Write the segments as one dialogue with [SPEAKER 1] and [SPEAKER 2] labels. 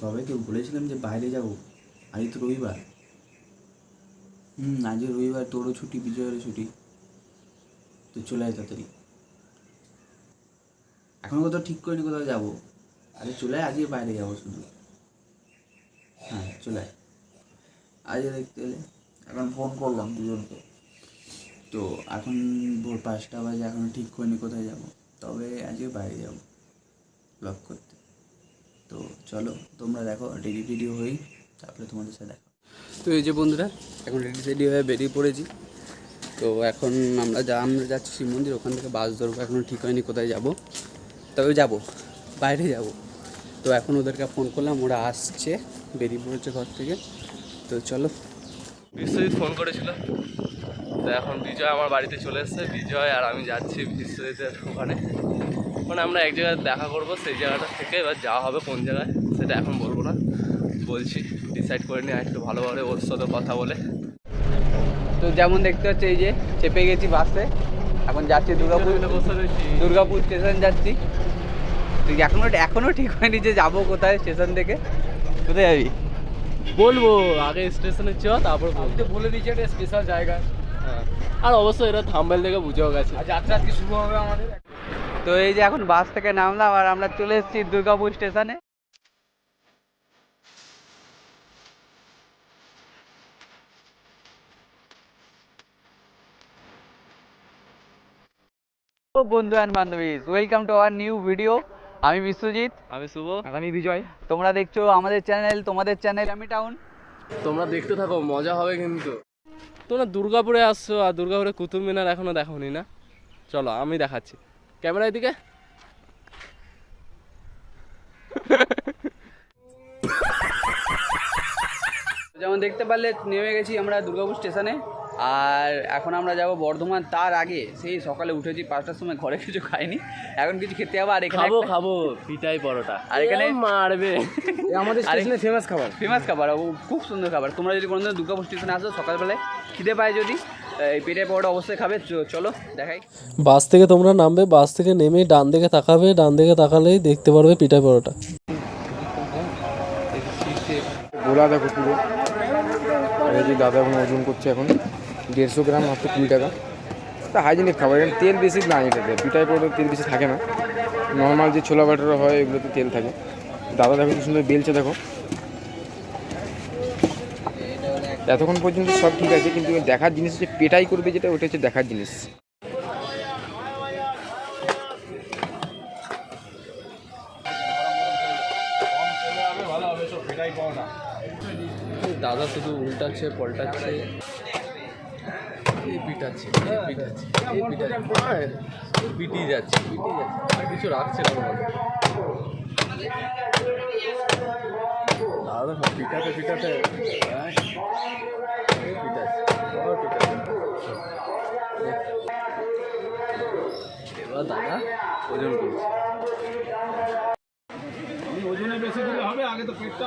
[SPEAKER 1] সবাইকে বলেছিলাম যে বাইরে যাব, আজ তো রবিবার। আজ রবিবার, তোরও ছুটি, বিজয়েরও ছুটি, তো চলে আয় তাড়াতাড়ি। এখন কোথাও ঠিক করিনি কোথাও যাবো। আরে চলে আয়, আজকে বাইরে যাবো শুধু। হ্যাঁ চলে আয়, আজ দেখতে এলে। এখন ফোন করলাম দুজনকে, তো এখন ভোর 5টা বাজে, এখনও ঠিক করিনি কোথায় যাব, তবে আজকে বাইরে যাব ব্লগ করতে। তো চলো তোমরা দেখো, রেডি হই, তারপরে তোমাদের সাথে দেখো। তো এই যে বন্ধুরা, এখন রেডি হয়ে বেরিয়ে পড়েছি। তো এখন আমরা যাচ্ছি শিব মন্দির, ওখান থেকে বাস ধরবো। এখনও ঠিক হয়নি কোথায় যাব, তবে যাব, বাইরে যাব। তো এখন ওদেরকে ফোন করলাম, ওরা আসছে, বেরিয়ে পড়েছে ঘর থেকে। তো চলো।
[SPEAKER 2] বিশ্বজিৎ ফোন করেছিল, তো এখন বিজয় আমার বাড়িতে চলে এসছে। বিজয় আর আমি যাচ্ছি বিশ্বজিতের ওখানে, মানে আমরা এক জায়গায় দেখা করবো, সেই জায়গাটা থেকে এবার যাওয়া হবে কোন জায়গায় সেটা এখন বলবো না, বলছি ডিসাইড করে নিয়ে একটু ভালোভাবে ওর সাথে কথা বলে।
[SPEAKER 1] তো যেমন দেখতে হচ্ছে, এই যে চেপে গেছি বাসে, এখন যাচ্ছি দুর্গাপুর স্টেশন যাচ্ছি। তো এখনও ঠিক হয়নি যে যাবো কোথায়, স্টেশন থেকে কোথায় যাবি
[SPEAKER 2] বলবো আগে স্টেশনে চ, তারপর
[SPEAKER 3] বলে দিয়েছে একটা স্পেশাল জায়গা।
[SPEAKER 2] হ্যাঁ, আর অবশ্যই এটা থাম্বনেল থেকে বুঝেও গেছে।
[SPEAKER 3] যাত্রা আজকে শুরু হবে আমাদের।
[SPEAKER 1] তো এই যে এখন বাস থেকে নামলাম, আর আমরা চলে এসেছি দুর্গাপুর স্টেশনে। ও বন্ধু অ্যান্ড বান্ধবী, welcome to our new video. আমি বিশ্বজিৎ,
[SPEAKER 2] আমি শুভ,
[SPEAKER 3] আমি বিজয়।
[SPEAKER 1] তোমরা দেখছো আমাদের চ্যানেল, তোমাদের চ্যানেল আমি টাউন।
[SPEAKER 2] তোমরা দেখতে থাকো, মজা হবে কিন্তু। তোমরা দুর্গাপুরে আসছো আর দুর্গাপুরে কুতুব মিনার এখনো দেখোনি না? চলো আমি দেখাচ্ছি, ক্যামেরার দিকে।
[SPEAKER 1] যেমন দেখতে পারলে নেমে গেছি আমরা দুর্গাপুর স্টেশনে, আর এখন আমরা যাব বর্ধমান। তার আগে সেই সকালে উঠেছি 5টার সময়, ঘরে কিছু খাইনি, এখন কিছু খেতে হবে। আর এখানে
[SPEAKER 2] খাবো পিঠাই পরোটা,
[SPEAKER 1] আর এখানে
[SPEAKER 2] মারবে
[SPEAKER 3] আমাদের স্টেশনে ফেমাস খাবার,
[SPEAKER 1] খুব সুন্দর খাবার। তোমরা যদি কোনোদিন দুর্গাপুর স্টেশনে আসো, সকালবেলায় খিদে পায় যদি, এই পিঠাই পরোটা অবশ্যই খাবে। চলো দেখাই।
[SPEAKER 4] বাস থেকে তোমরা নামবে, বাস থেকে নেমে ডান দিকে তাকাবে, ডান দিকে তাকালেই দেখতে পারবে পিঠা পরোটা।
[SPEAKER 3] গোলা দেখো পুরো। এই যে দাদা এখন ওজন করছে, এখন 150 গ্রাম, মাত্র 20 টাকা। তা হাইজেনিক খাবার, এখানে তেল বেশি না, এটাতে পিঠাই পরোটা তেল বেশি থাকে না। নর্মাল যে ছোলা বাটারা হয় এগুলোতে তেল থাকে। দাদা দেখো কি সুন্দর বেলছে, দেখো। এতক্ষণ পর্যন্ত সব ঠিক আছে, কিন্তু দেখার জিনিস হচ্ছে পেটাই করবে যেটা, ওটা হচ্ছে দেখার জিনিস।
[SPEAKER 2] দাদা শুধু উল্টাচ্ছে পাল্টাচ্ছে, পিটাচ্ছে পিটিয়ে যাচ্ছে, আর কিছু রাখছে না মনে। দাদা পিটাতে পিটাচ্ছে, এবার দাদা ওজন করছে।
[SPEAKER 3] ওজনে বেশি দিলে হবে, আগে তো পেটটা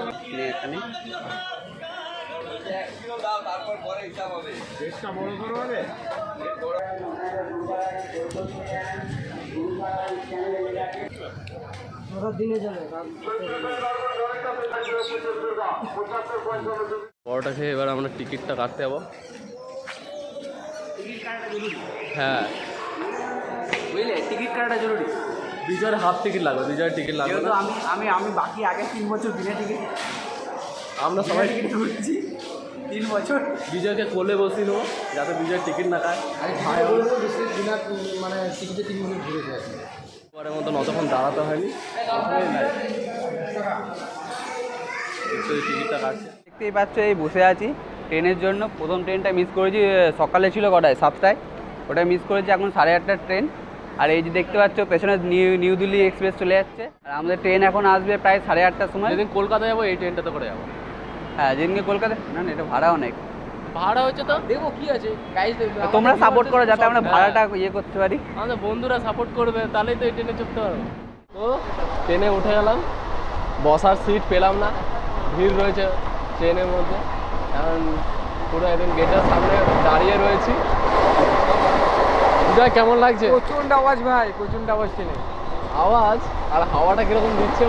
[SPEAKER 1] এখানে
[SPEAKER 3] পেটটা বড় করো হবে।
[SPEAKER 2] পরোটা খেয়ে এবার আমরা টিকিটটা কাটতে যাবো। হ্যাঁ
[SPEAKER 1] বুঝলে, টিকিট কাটাটা জরুরি।
[SPEAKER 2] বিজয়ের হাফ টিকিট লাগবে, বিজয়ের টিকিট লাগবে
[SPEAKER 1] যেহেতু
[SPEAKER 2] না।
[SPEAKER 1] আমি বাকি আগে 3 বছর বিনা টিকিট,
[SPEAKER 2] আমরা সবাই
[SPEAKER 1] টিকিট ঘুরছি 3 বছর।
[SPEAKER 2] বিজয়কে কোলে বসিয়ে নেবো যাতে বিজয় টিকিট না খায়।
[SPEAKER 3] মানে টিকিটে 3 মিনিট ঘুরেছে।
[SPEAKER 2] পরের মতন অতক্ষণ দাঁড়াতে হয়নি, টিকিটটা কাটছে।
[SPEAKER 1] দেখতেই পাচ্ছ, এই বসে আছি ট্রেনের জন্য। প্রথম ট্রেনটা মিস করেছি, সকালে ছিল কটায়, 7টায়, ওটা মিস করেছি। এখন 8:30টার ট্রেন। আর এই যে দেখতে পাচ্ছ পেছনে নিউ দিল্লি এক্সপ্রেস চলে যাচ্ছে, আর আমাদের ট্রেন এখন আসবে প্রায় 8:30টার সময়।
[SPEAKER 2] যেদিন কলকাতা যাবো এই ট্রেনটাতে করে যাবো।
[SPEAKER 1] হ্যাঁ, যেদিনকে কলকাতা, না এটা ভাড়া অনেক,
[SPEAKER 2] ভাড়া হচ্ছে তো দেখবো কি আছে গাইজ,
[SPEAKER 1] তোমরা সাপোর্ট করো যাতে আমরা ভাড়াটা ইয়ে করতে পারি।
[SPEAKER 2] আমাদের বন্ধুরা সাপোর্ট করবে, তাহলেই তো এই ট্রেনে চড়তে পারবো। তো ট্রেনে উঠে গেলাম, বসার সিট পেলাম না, ভিড় রয়েছে ট্রেনের মধ্যে। এখন পুরো একদম গেটের সামনে দাঁড়িয়ে রয়েছি। বিজয় কেমন লাগছে?
[SPEAKER 3] প্রচণ্ড আওয়াজ ভাই, প্রচণ্ড আওয়াজ ট্রেনে।
[SPEAKER 2] আওয়াজ আর হাওয়াটা কিরকম দিচ্ছে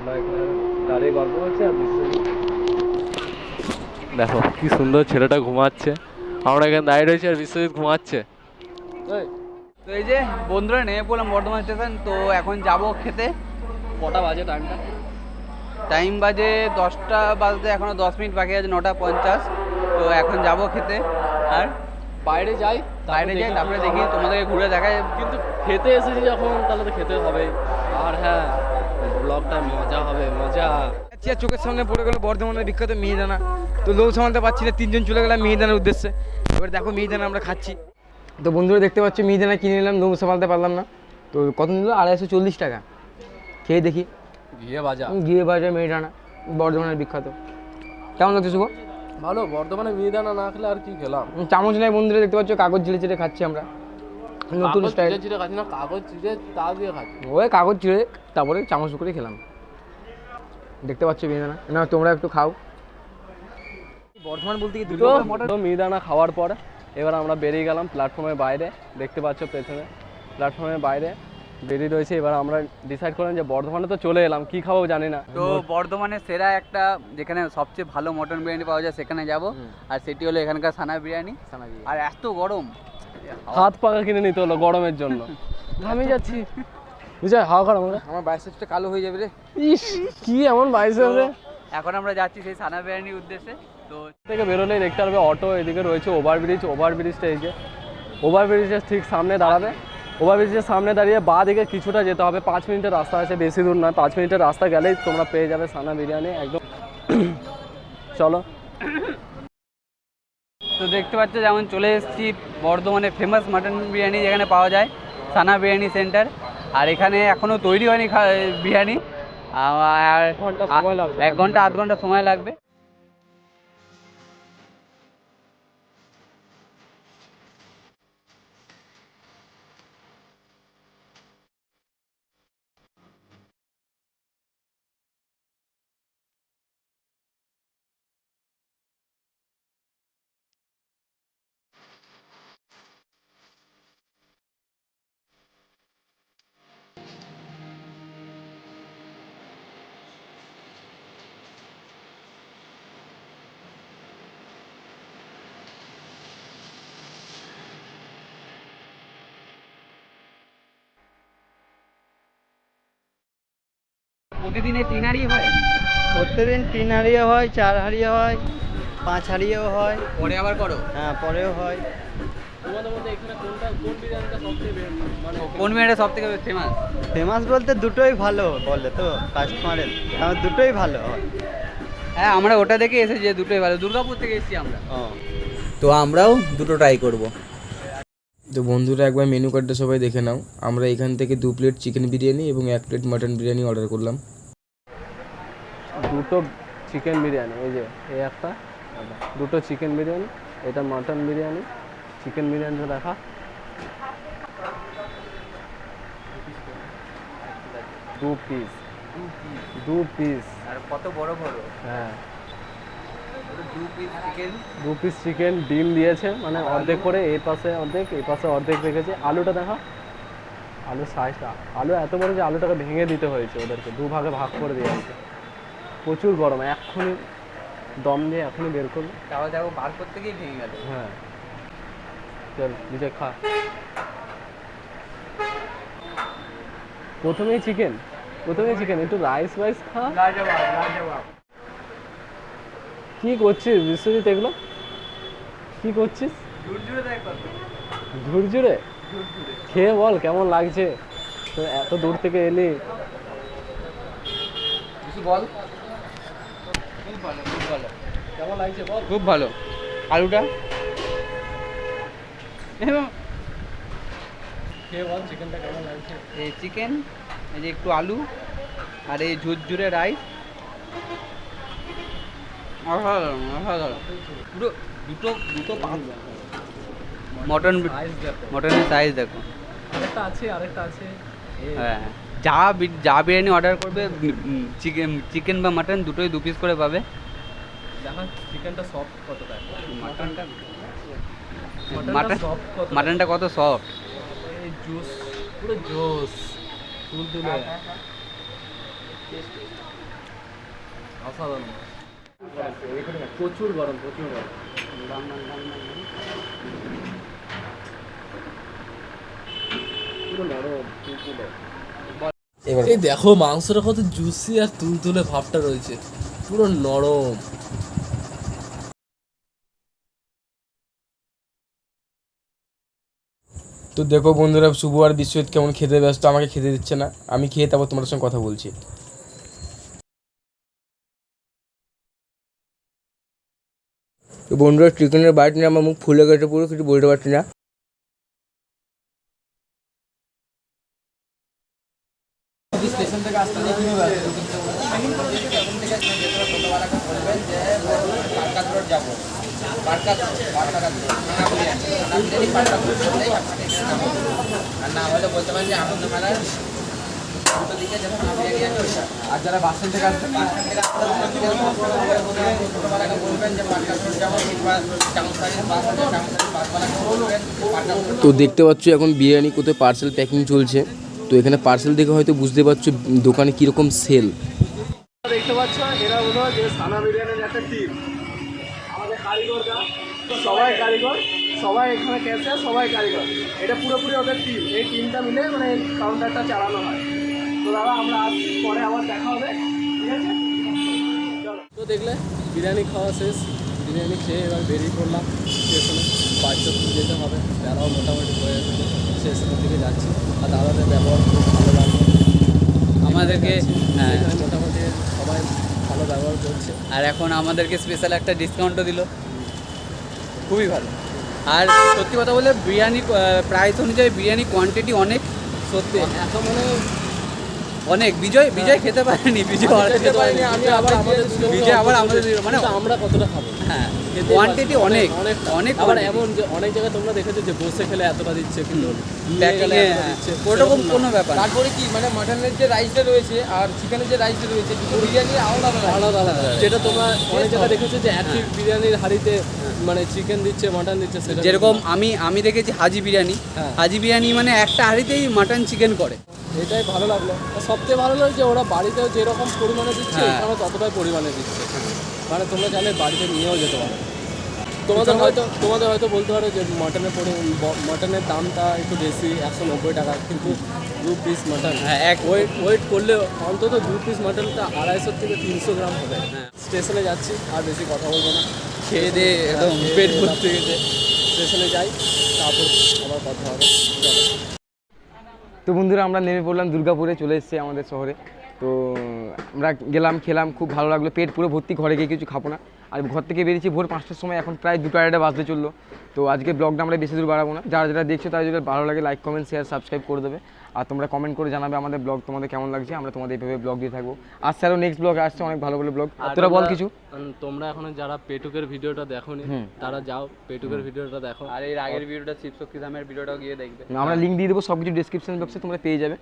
[SPEAKER 2] আমরা এখানে দাঁড়িয়ে গল্প করছি আর বিশ্বজিৎ দেখো কি সুন্দর ছেলেটা ঘুমাচ্ছে, আমরা এখানে দাঁড়িয়ে রয়েছি আর বিশ্বজিৎ ঘুমাচ্ছে।
[SPEAKER 1] তো এই যে বন্ধুরা নেমে পড়লাম বর্ধমান স্টেশন। তো এখন যাব খেতে।
[SPEAKER 2] কটা বাজে টাইমটা?
[SPEAKER 1] টাইম বাজে 10টা বাজতে এখনো 10 মিনিট বাকি আছে, 9:50। তো এখন যাব খেতে। আর
[SPEAKER 2] বাইরে যাই,
[SPEAKER 1] বাইরে যাই, তারপরে দেখি তোমাদেরকে ঘুরে দেখায়।
[SPEAKER 2] কিন্তু খেতে এসেছি যখন তাহলে তো খেতে হবে। আর হ্যাঁ, ব্লগটা মজা হবে, মজা।
[SPEAKER 3] চোখের সামনে পড়ে গেলো বর্ধমানের বিখ্যাত মিহিদানা। তো লোভ সামলাতে পারছি না, 3জন চলে গেলাম মিহিদানার উদ্দেশ্যে। এবার দেখো মিহিদানা আমরা খাচ্ছি। তো বন্ধুরা দেখতে পাচ্ছি মিহিদানা কিনে নিলাম, লোভ সামলাতে পারলাম না। তো কত নিল? 240 টাকা। খেয়ে দেখি। ঘিয়ে ভাজা মিহিদানা বর্ধমানের বিখ্যাত। কেমন লাগছে শুভ?
[SPEAKER 2] ভালো। বর্ধমানে মিহিদানা না খেলে আর কি খেলাম।
[SPEAKER 3] চামচ নেই বন্ধুরা, দেখতে পাচ্ছ কাগজ চিড়ে চিড়ে খাচ্ছি আমরা, নতুন স্টাইল।
[SPEAKER 2] চিড়ে খাচ্ছি না, কাগজ চিড়ে তা দিয়ে খাচ্ছি।
[SPEAKER 3] ওই কাগজ চিড়ে তারপরে চামচ করে খেলাম। দেখতে পাচ্ছ মিহিদানা, না তোমরা একটু খাও। বর্ধমান বলতে কি
[SPEAKER 2] দুটো মিহিদানা খাওয়ার পর এবার আমরা বেরিয়ে গেলাম প্ল্যাটফর্মের বাইরে। দেখতে পাচ্ছ পেছনে প্ল্যাটফর্মের বাইরে বেরিয়ে রয়েছে। এবার আমরা ডিসাইড করলাম যে বর্ধমানে তো চলে এলাম, কি খাবো জানি না।
[SPEAKER 1] তো বর্ধমানের সেরা একটা যেখানে সবচেয়ে ভালো মটন বিরিয়ানি পাওয়া যায় সেখানে যাব। আর সেটি হলো এখানকার সানা বিরিয়ানি। আর এত গরম,
[SPEAKER 2] হাত পাকা কিনে নিতে হলো গরমের জন্য। ঘামে যাচ্ছি বুঝাই, হাওয়া খারাপ।
[SPEAKER 3] আমার বাইসেপটা কালো হয়ে যাবে রে।
[SPEAKER 2] ইস কি এমন বাইসেপ রে।
[SPEAKER 1] এখন আমরা যাচ্ছি সেই সানা বিরিয়ানির উদ্দেশ্যে। তো
[SPEAKER 2] থেকে বেরোলেই দেখতে পারবে অটো, এদিকে রয়েছে ওভারব্রিজ। ওভারব্রিজটা এই যে ওভারব্রিজের ঠিক সামনে দাঁড়াবে। ওভারব্রিজের সামনে দাঁড়িয়ে বাঁ দিকে কিছুটা যেতে হবে, 5 মিনিটের রাস্তা আছে, বেশি দূর নয়। 5 মিনিটের রাস্তা গেলেই তোমরা পেয়ে যাবে সানা বিরিয়ানি একদম। চলো।
[SPEAKER 1] তো দেখতে পাচ্ছ যেমন চলে এসেছি বর্ধমানে ফেমাস মাটন বিরিয়ানি যেখানে পাওয়া যায়, সানা বিরিয়ানি সেন্টার। আর এখানে এখনও তৈরি হয়নি বিরিয়ানি, আর 1 ঘন্টা 8 ঘন্টা সময় লাগবে। প্রতিদিনে 3 হাঁড়ি হয়?
[SPEAKER 5] প্রত্যেকদিন 3 হাঁড়িও হয়, 4 হাঁড়িও হয়, 5 হাঁড়িও হয়।
[SPEAKER 1] পরে আবার করো?
[SPEAKER 5] হ্যাঁ, পরেও হয়।
[SPEAKER 2] তোমাদের মধ্যে এখানে কোন বিরিয়ানিটা সবচেয়ে মানে
[SPEAKER 1] কোন বিরিয়ানিটা সব থেকে ফেমাস?
[SPEAKER 5] ফেমাস বলতে দুটোই ভালো বলে তো কাস্টমারের, আমার দুটোই ভালো হয়।
[SPEAKER 1] হ্যাঁ, আমরা ওটা দেখে এসেছি যে দুটোই ভালো। দুর্গাপুর থেকে এসেছি আমরা।
[SPEAKER 5] ও,
[SPEAKER 1] তো আমরাও দুটো ট্রাই করব।
[SPEAKER 3] তো বন্ধুরা একবার মেনু কার্ডটা সবাই দেখে নাও। আমরা এখান থেকে 2 প্লেট চিকেন বিরিয়ানি এবং 1 প্লেট মাটন বিরিয়ানি অর্ডার করলাম।
[SPEAKER 2] দুটো চিকেন বিরিয়ানি, এই যে এই একটা, দুটো চিকেন বিরিয়ানি, এটা মাটন বিরিয়ানি। চিকেন বিরিয়ানিটা দেখা, দু পিস।
[SPEAKER 1] আর কত বড় বড়!
[SPEAKER 2] হ্যাঁ,
[SPEAKER 1] 2 পিস চিকেন।
[SPEAKER 2] 2 পিস চিকেন, ডিম দিয়েছে মানে অর্ধেক করে, এই পাশে অর্ধেক এই পাশে অর্ধেক রেখেছে। আলুটা দেখা, আলুর সাইজটা, আলু এত বড় যে আলুটাকে ভেঙে দিতে হয়েছে ওদেরকে, 2 ভাগে ভাগ করে দিয়ে আছে। প্রচুর গরম, এক্ষুনি দম দিয়ে এখনই বের করলো।
[SPEAKER 1] তাহলে দেখো বার করতে গিয়ে ভেঙে গেল।
[SPEAKER 2] হ্যাঁ, চল নিজে খা। প্রথমেই চিকেন, একটু রাইস খা। কি করছিস বিশ্বজিৎ? এগুলো কি করছিস? ঝুরঝুরে খেয়ে বল কেমন লাগছে। তো এত দূর থেকে এলি,
[SPEAKER 1] কিছু বল।
[SPEAKER 2] কেমন লাগছে বল।
[SPEAKER 1] খুব ভালো। আলুটা
[SPEAKER 2] খেয়ে বল চিকেনটা কেমন লাগছে।
[SPEAKER 1] এই চিকেন, এই যে একটু আলু, আর এই ঝুরঝুরে রাইস, অসাধারণ। পুরো দুটো মটনের সাইজ দেখো।
[SPEAKER 2] আরেকটা আছে।
[SPEAKER 1] হ্যাঁ, যা বিরিয়ানি অর্ডার করবে চিকেন বা মাটন দুটোই 2 পিস করে পাবে।
[SPEAKER 2] দেখো চিকেনটা সফট কতটা,
[SPEAKER 1] মাটনটা কত সফট,
[SPEAKER 2] এই জুস পুরো জুস তুলতুলে। অসাধারণ প্রচুর গরম প্রচুর গরম পুরো নরম তুলতুলে। এই দেখো মাংসটা কত জুসি আর তুলতুলে ভাবটা রয়েছে, পুরো নরম।
[SPEAKER 3] তো দেখো বন্ধুরা, শুভ আর বিশ্বজিৎ কেমন খেতে ব্যস্ত, আমাকে খেতে দিচ্ছে না। আমি খেয়ে তারপর তোমাদের সঙ্গে কথা বলছি। তো বন্ধুরা, চিকেনের বাইট নিয়ে আমার মুখ ফুলে গেছে, পুরো কিছু বলতে পারছি না। স্টেশন থেকে আসতে যাবো, আর না হলে বলতে পারেন যে আনন্দ মেলার দিকে যখন আর যারা বাস স্ট্যান্ড থেকে আসবেন বলবেন যে যাবো, তো দেখতে পাচ্ছ এখন বিরিয়ানি কোথায় পার্সেল প্যাকিং চলছে। তো এখানে পার্সেল দেখে হয়তো বুঝতে পারছো দোকানে কীরকম সেল।
[SPEAKER 2] দেখতে পাচ্ছ এরা হলো যে সানা বিরিয়ানির একটা টিম, আমাদের কারিগররা সবাই কারিগর, সবাই এখানে ক্যাশে, সবাই কারিগর, এটা পুরোপুরি ওদের টিম। এই টিমটা মিলে মানে এই কাউন্টারটা চালানো হয়। তো দাদা আমরা আসছি, পরে আবার দেখা হবে, ঠিক আছে? চলো। তো দেখলে বিরিয়ানি খাওয়া শেষ, বিরিয়ানি খেয়ে এবার বেরিয়ে পড়লাম স্টেশনে, বাড়িতে যেতে হবে। তারাও মোটামুটি হয়ে এসেছে, স্টেশনের দিকে যাচ্ছি। আর দাদাদের ব্যবহার খুব ভালো লাগলো
[SPEAKER 5] আমাদেরকে। হ্যাঁ,
[SPEAKER 2] এখানে মোটামুটি সবাই ভালো ব্যবহার করছে।
[SPEAKER 5] আর এখন আমাদেরকে স্পেশাল একটা ডিসকাউন্টও দিল, খুবই ভালো। আর সত্যি কথা বলে বিরিয়ানি প্রাইস অনুযায়ী বিরিয়ানি কোয়ান্টিটি অনেক, সত্যি
[SPEAKER 2] এত মানে
[SPEAKER 5] অনেক। বিজয় খেতে পারেনি, বিজয়
[SPEAKER 2] খেতে পারিনি, আমি আবার আমাদের
[SPEAKER 5] বিজয় আবার আমাদের মানে
[SPEAKER 2] আমরা কতটা খাবো।
[SPEAKER 5] হ্যাঁ, কোয়ান্টিটি অনেক
[SPEAKER 2] অনেক
[SPEAKER 5] অনেক।
[SPEAKER 2] আবার এমন যে অনেক জায়গায় তোমরা দেখেছো যে বসে খেলে এতটা দিচ্ছে, কিন্তু
[SPEAKER 5] ওরকম কোনো ব্যাপার না।
[SPEAKER 3] তারপরে কি মানে মাটনের যে রাইসটা রয়েছে আর চিকেনের যে রাইসটা রয়েছে, বিরিয়ানি আলাদা
[SPEAKER 2] আলাদা আলাদা, যেটা তোমরা অনেক জায়গায় দেখেছো যে একই বিরিয়ানির হাঁড়িতে মানে চিকেন দিচ্ছে, মাটন দিচ্ছে। সেটা
[SPEAKER 5] যেরকম আমি দেখেছি হাজি বিরিয়ানি,
[SPEAKER 2] হ্যাঁ।
[SPEAKER 5] হাজি বিরিয়ানি মানে একটা হাঁড়িতেই মাটন চিকেন করে।
[SPEAKER 2] এটাই ভালো লাগলো। আর সবচেয়ে ভালো লাগলো যে ওরা বাড়িতেও যেরকম পরিমাণে দিচ্ছে,
[SPEAKER 5] হ্যাঁ।
[SPEAKER 2] এখানে ততটাই পরিমাণে দিচ্ছে। মানে তোমরা চাইলে বাড়িতে নিয়েও যেতে পারো। তোমাদের হয়তো বলতে পারো যে মাটনের দামটা একটু বেশি, 190 টাকা, কিন্তু 2 পিস মাটন,
[SPEAKER 5] হ্যাঁ, এক
[SPEAKER 2] ওয়েট করলে অন্তত 2 পিস মাটনটা 250 থেকে 300 গ্রাম হবে।
[SPEAKER 5] হ্যাঁ।
[SPEAKER 2] স্টেশনে যাচ্ছি, আর বেশি কথা বলবো না,
[SPEAKER 5] খেয়ে দিয়ে একদম পেট ভর্তি গেছে।
[SPEAKER 2] স্টেশনে যাই, তারপর আবার কথা হবে। চলো।
[SPEAKER 3] তো বন্ধুরা, আমরা নেমে পড়লাম দুর্গাপুরে, চলে এসেছি আমাদের শহরে। তো আমরা গেলাম, খেলাম, খুব ভালো লাগলো, পেট পুরো ভর্তি। ঘরে গিয়ে কিছু খাবো না। আর ঘর থেকে বেরিয়েছি ভোর 5টার সময়, এখন প্রায় 2টা বাজতে চললো। তো আজকে ব্লগটা আমরা বেশি দূর বাড়াবো না। যারা দেখছো তারা যদি ভালো লাগে লাইক, কমেন্ট, শেয়ার, সাবস্ক্রাইব করে দেবে। আর তোমরা কমেন্ট করে জানাবে আমাদের ব্লগ তোমাদের কেমন লাগছে। আমরা তোমাদের এইভাবে ব্লগ দিয়ে থাকবো। আসছে আরও নেক্সট ব্লগ আসছে, অনেক ভালো ভালো ব্লগ। তোরা বল কিছু।
[SPEAKER 2] তোমরা এখন যারা পেটুকের ভিডিওটা দেখোনি, তারা যাও পেটুকের ভিডিওটা দেখো।
[SPEAKER 5] আর এর আগের ভিডিওটা শিবশক্তি ধামের ভিডিওটাও গিয়ে দেখবে।
[SPEAKER 3] আমরা লিঙ্ক দিয়ে দেবো, সব কিছু ডিসক্রিপশন বক্সে তোমরা পেয়ে যাবে।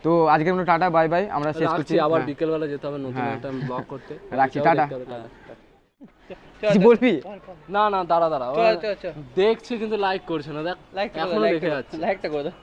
[SPEAKER 3] তো আজকের মতো টাটা, বাই বাই, আমরা শেষ করছি।
[SPEAKER 2] আবার বিকেলবেলা যেতে হবে নতুন একটা ব্লগ করতে।
[SPEAKER 3] রাখছি, টাটা। কি বলবি?
[SPEAKER 2] না দাঁড়া, দেখছি কিন্তু লাইক করছে না। দেখ, এখনো দেখে যাচ্ছে।
[SPEAKER 5] লাইকটা করে দাও।